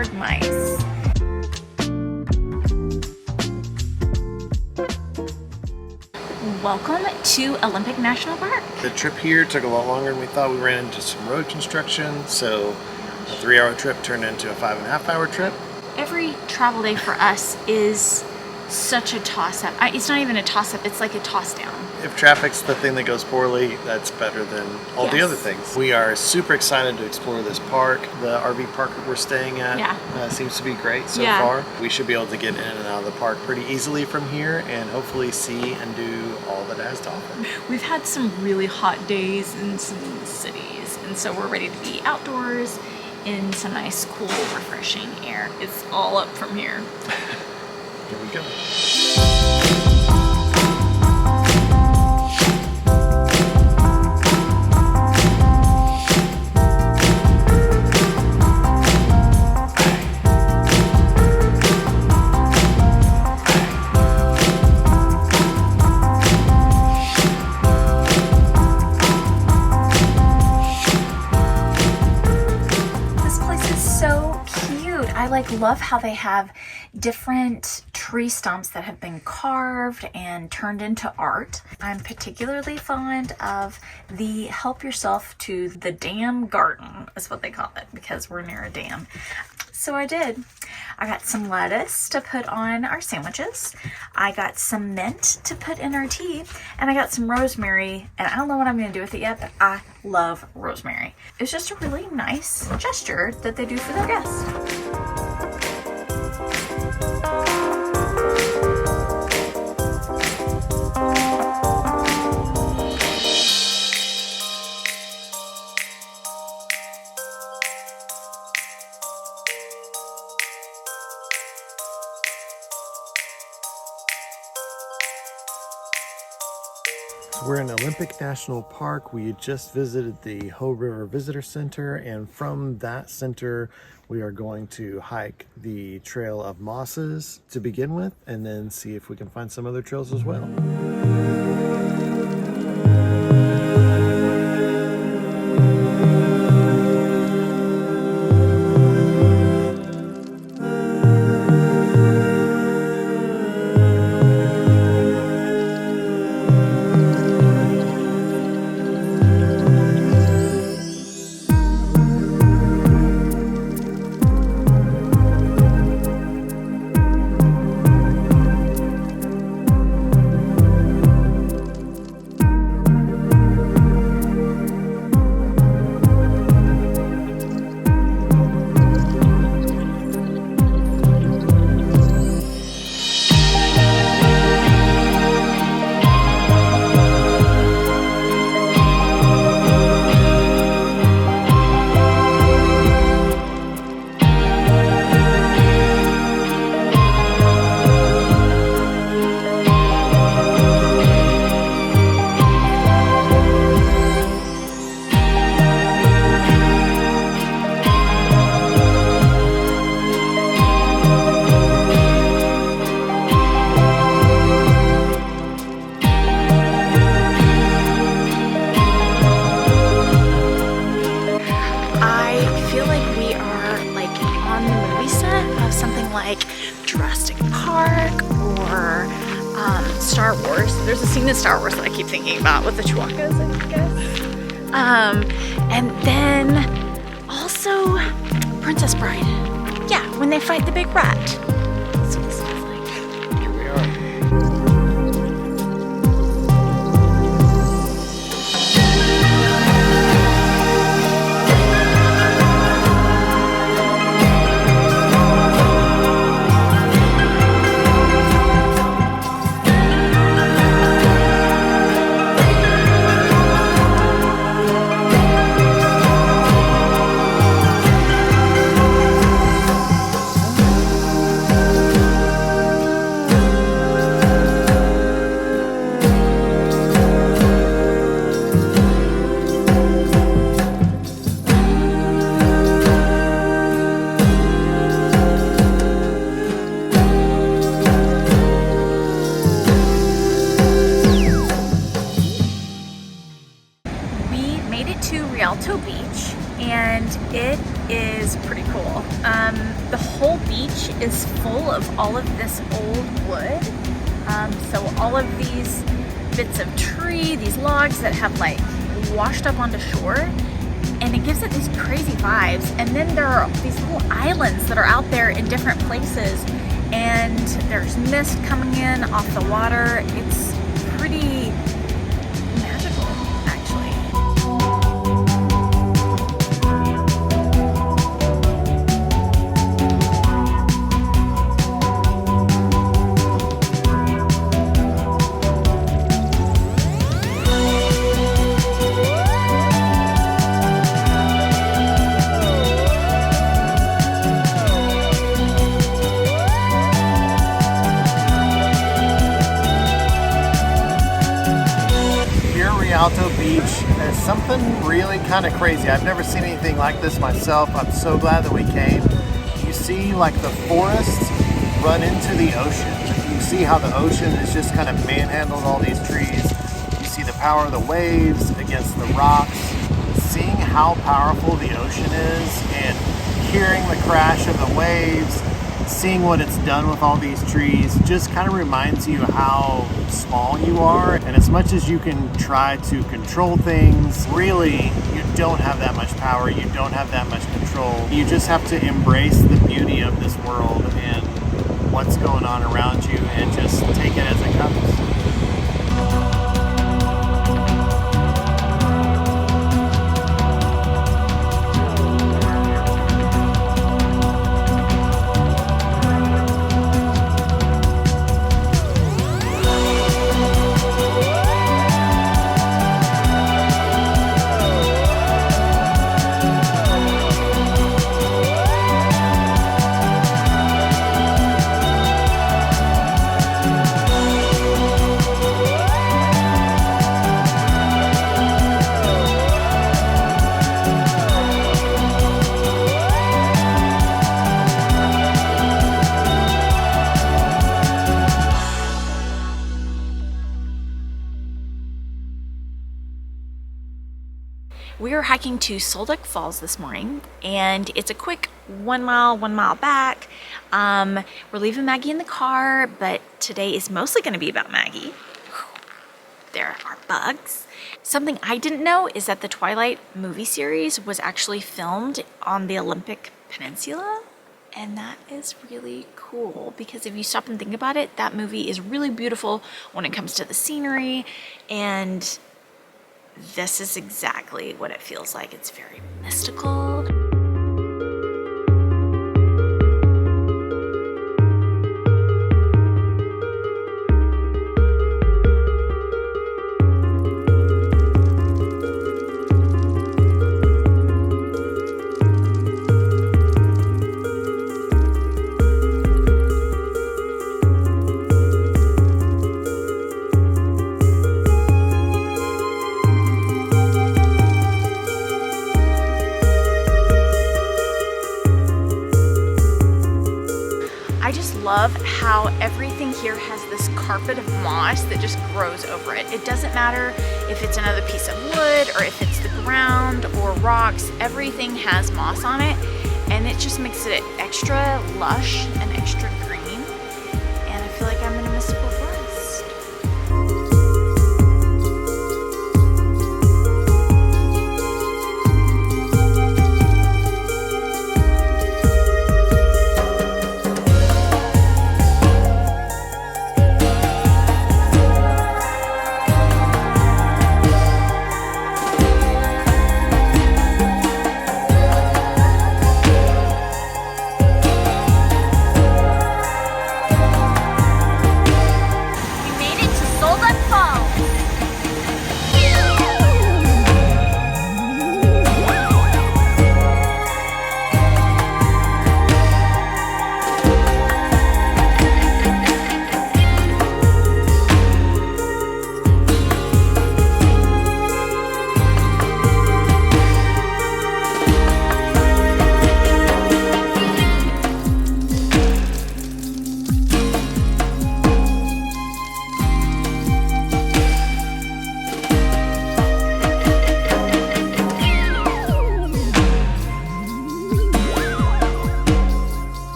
captured mice. Welcome to Olympic National Park. The trip here took a lot longer than we thought. We ran into some road construction, so a 3-hour trip turned into a 5.5-hour trip. Every travel day for us is such a toss-up. It's not even a toss-up, it's like a toss-down. If traffic's the thing that goes poorly, that's better than all the other things. We are super excited to explore this park. The RV park that we're staying at seems to be great so far. We should be able to get in and out of the park pretty easily from here and hopefully see and do all that it has to offer. We've had some really hot days in some cities, and so we're ready to be outdoors in some nice, cool, refreshing air. It's all up from here. Here we go. I love how they have different tree stumps that have been carved and turned into art. I'm particularly fond of the help yourself to the dam garden, is what they call it, because we're near a dam. So I did. I got some lettuce to put on our sandwiches. I got some mint to put in our tea, and I got some rosemary, and I don't know what I'm gonna do with it yet, but I love rosemary. It's just a really nice gesture that they do for their guests. We're in Olympic National Park. We just visited the Hoh River Visitor Center, and from that center we are going to hike the Trail of Mosses to begin with, and then see if we can find some other trails as well. Star Wars. There's a scene in Star Wars that I keep thinking about with the Chewbacca's, I guess. And then also Princess Bride. Yeah, when they fight the big rat. That's what this feels like. Here we are. Rialto Beach, and it is pretty cool. The whole beach is full of all of this old wood. So all of these bits of tree, these logs that have like washed up onto shore, and it gives it these crazy vibes. And then there are these little islands that are out there in different places, and there's mist coming in off the water. It's pretty magical, actually. Rialto Beach is something really kind of crazy. I've never seen anything like this myself. I'm so glad that we came. You see like the forests run into the ocean. You see how the ocean is just kind of manhandled all these trees. You see the power of the waves against the rocks. Seeing how powerful the ocean is and hearing the crash of the waves, seeing what it's done with all these trees just kind of reminds you how small you are. And as much as you can try to control things, really you don't have that much power, you don't have that much control. You just have to embrace the beauty of this world and what's going on around you and just take it as it comes. We are hiking to Duc Falls this morning, and it's a quick 1 mile back. We're leaving Maggie in the car, but today is mostly going to be about Maggie. There are bugs. Something I didn't know is that the Twilight movie series was actually filmed on the Olympic Peninsula, and that is really cool because if you stop and think about it, that movie is really beautiful when it comes to the scenery, and this is exactly what it feels like. It's very mystical. I just love how everything here has this carpet of moss that just grows over it. It doesn't matter if it's another piece of wood or if it's the ground or rocks, everything has moss on it, and it just makes it extra lush and extra green, and I feel like I'm in a mystical forest.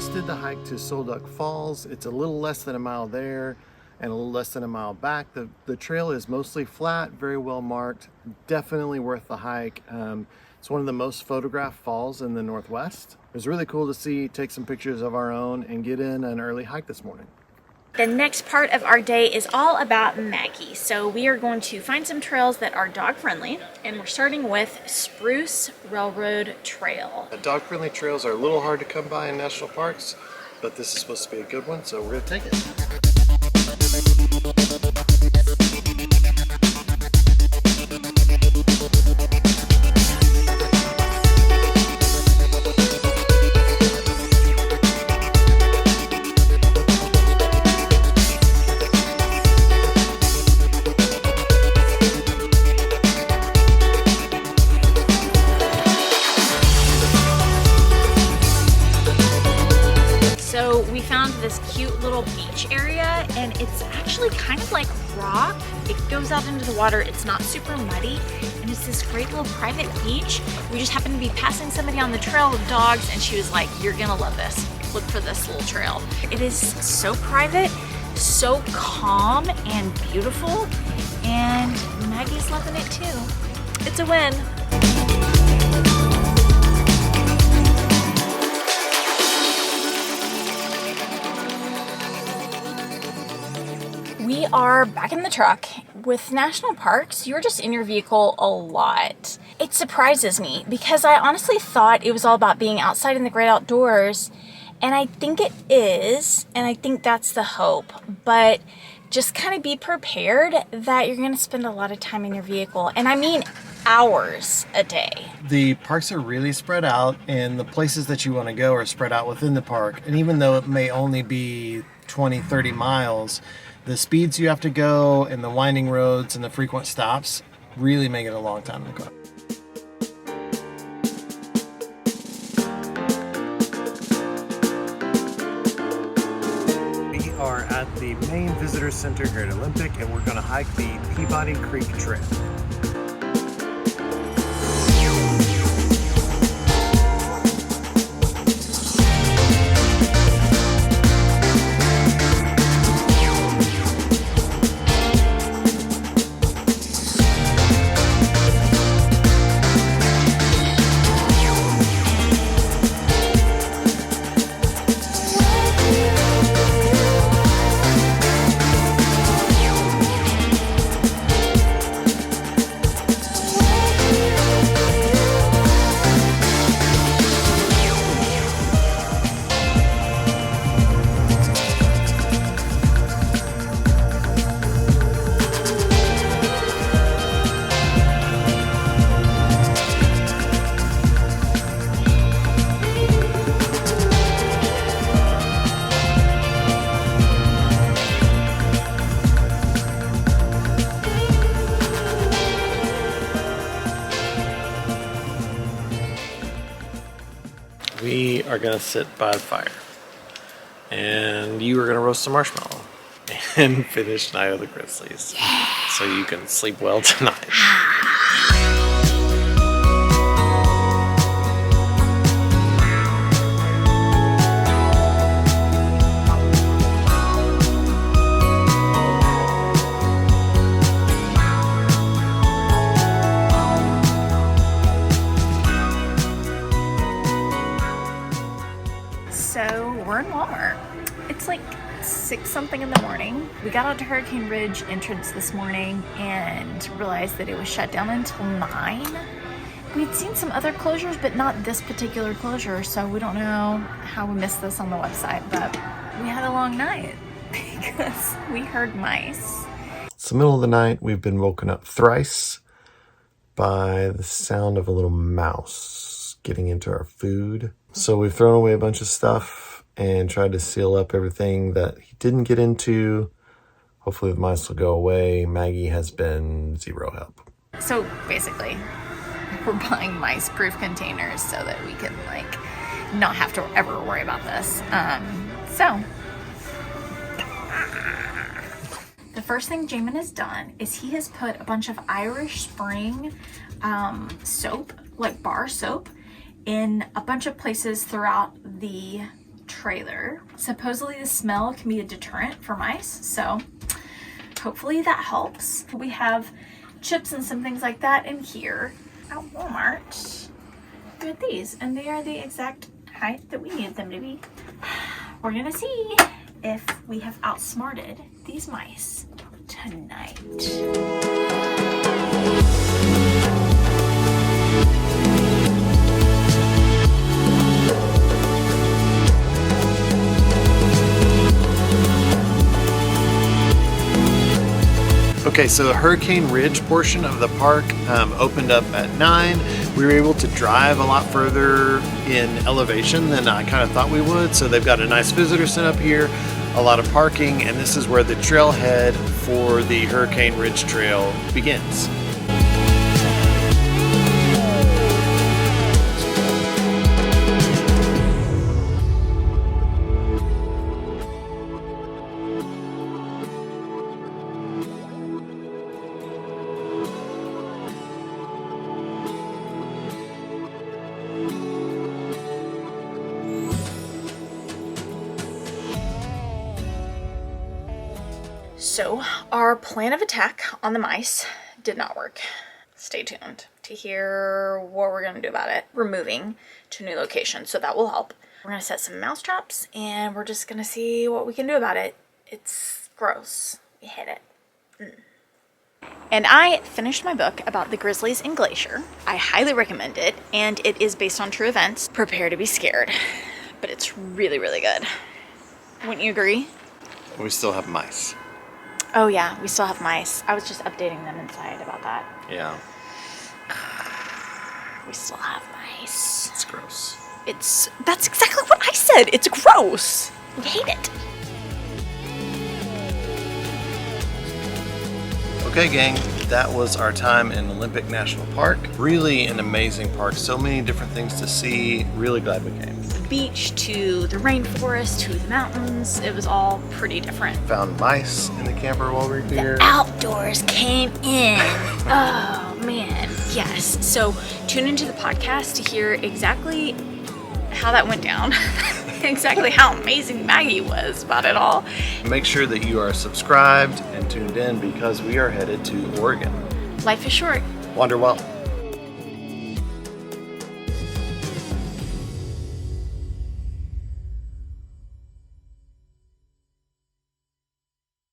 just did the hike to Duc Falls. It's a little less than a mile there and a little less than a mile back. The trail is mostly flat, very well marked, definitely worth the hike. It's one of the most photographed falls in the Northwest. It was really cool to see, take some pictures of our own, and get in an early hike this morning. The next part of our day is all about Maggie. So we are going to find some trails that are dog friendly, and we're starting with Spruce Railroad Trail. Dog friendly trails are a little hard to come by in national parks, but this is supposed to be a good one, so we're gonna take it. So we found this cute little beach area, and it's actually kind of like rock. It goes out into the water, it's not super muddy, and it's this great little private beach. We just happened to be passing somebody on the trail with dogs, and she was like, "You're gonna love this. Look for this little trail." It is so private, so calm and beautiful, and Maggie's loving it too. It's a win. We are back in the truck. With national parks, you're just in your vehicle a lot. It surprises me because I honestly thought it was all about being outside in the great outdoors, and I think it is, and I think that's the hope. But just kind of be prepared that you're going to spend a lot of time in your vehicle, and I mean hours a day. The parks are really spread out, and the places that you want to go are spread out within the park. And even though it may only be 20, 30 miles, the speeds you have to go and the winding roads and the frequent stops really make it a long time to go. We are at the main visitor center here at Olympic, and we're going to hike the Peabody Creek Trail. We are gonna sit by the fire, and you are gonna roast a marshmallow and finish Night of the Grizzlies, so you can sleep well tonight. We're in Walmart. It's like 6 something in the morning. We got out to Hurricane Ridge entrance this morning and realized that it was shut down until 9. We'd seen some other closures, but not this particular closure, so we don't know how we missed this on the website, but we had a long night because we heard mice. It's the middle of the night. We've been woken up thrice by the sound of a little mouse getting into our food. So we've thrown away a bunch of stuff and tried to seal up everything that he didn't get into. Hopefully the mice will go away. Maggie has been zero help. So basically, we're buying mice-proof containers so that we can not have to ever worry about this. The first thing Jamin has done is he has put a bunch of Irish Spring soap, like bar soap, in a bunch of places throughout the trailer. Supposedly the smell can be a deterrent for mice, so hopefully that helps. We have chips and some things like that in here. At Walmart, we got these, and they are the exact height that we need them to be. We're gonna see if we have outsmarted these mice tonight. Okay, so the Hurricane Ridge portion of the park opened up at 9. We were able to drive a lot further in elevation than I kind of thought we would. So they've got a nice visitor center up here, a lot of parking, and this is where the trailhead for the Hurricane Ridge Trail begins. So our plan of attack on the mice did not work. Stay tuned to hear what we're gonna do about it. We're moving to a new location, so that will help. We're gonna set some mouse traps and we're just gonna see what we can do about it. It's gross. We hate it. And I finished my book about the grizzlies in Glacier. I highly recommend it, and it is based on true events. Prepare to be scared, but it's really, really good. Wouldn't you agree? We still have mice. Oh yeah, we still have mice. I was just updating them inside about that. Yeah. We still have mice. It's gross. That's exactly what I said. It's gross. We hate it. Okay, gang, that was our time in Olympic National Park. Really an amazing park. So many different things to see. Really glad we came. The beach to the rainforest to the mountains. It was all pretty different. Found mice in the camper while we were here. The outdoors came in. Oh man, yes. So tune into the podcast to hear exactly how that went down. Exactly how amazing Maggie was about it all. Make sure that you are subscribed and tuned in because we are headed to Oregon. Life is short. Wander well.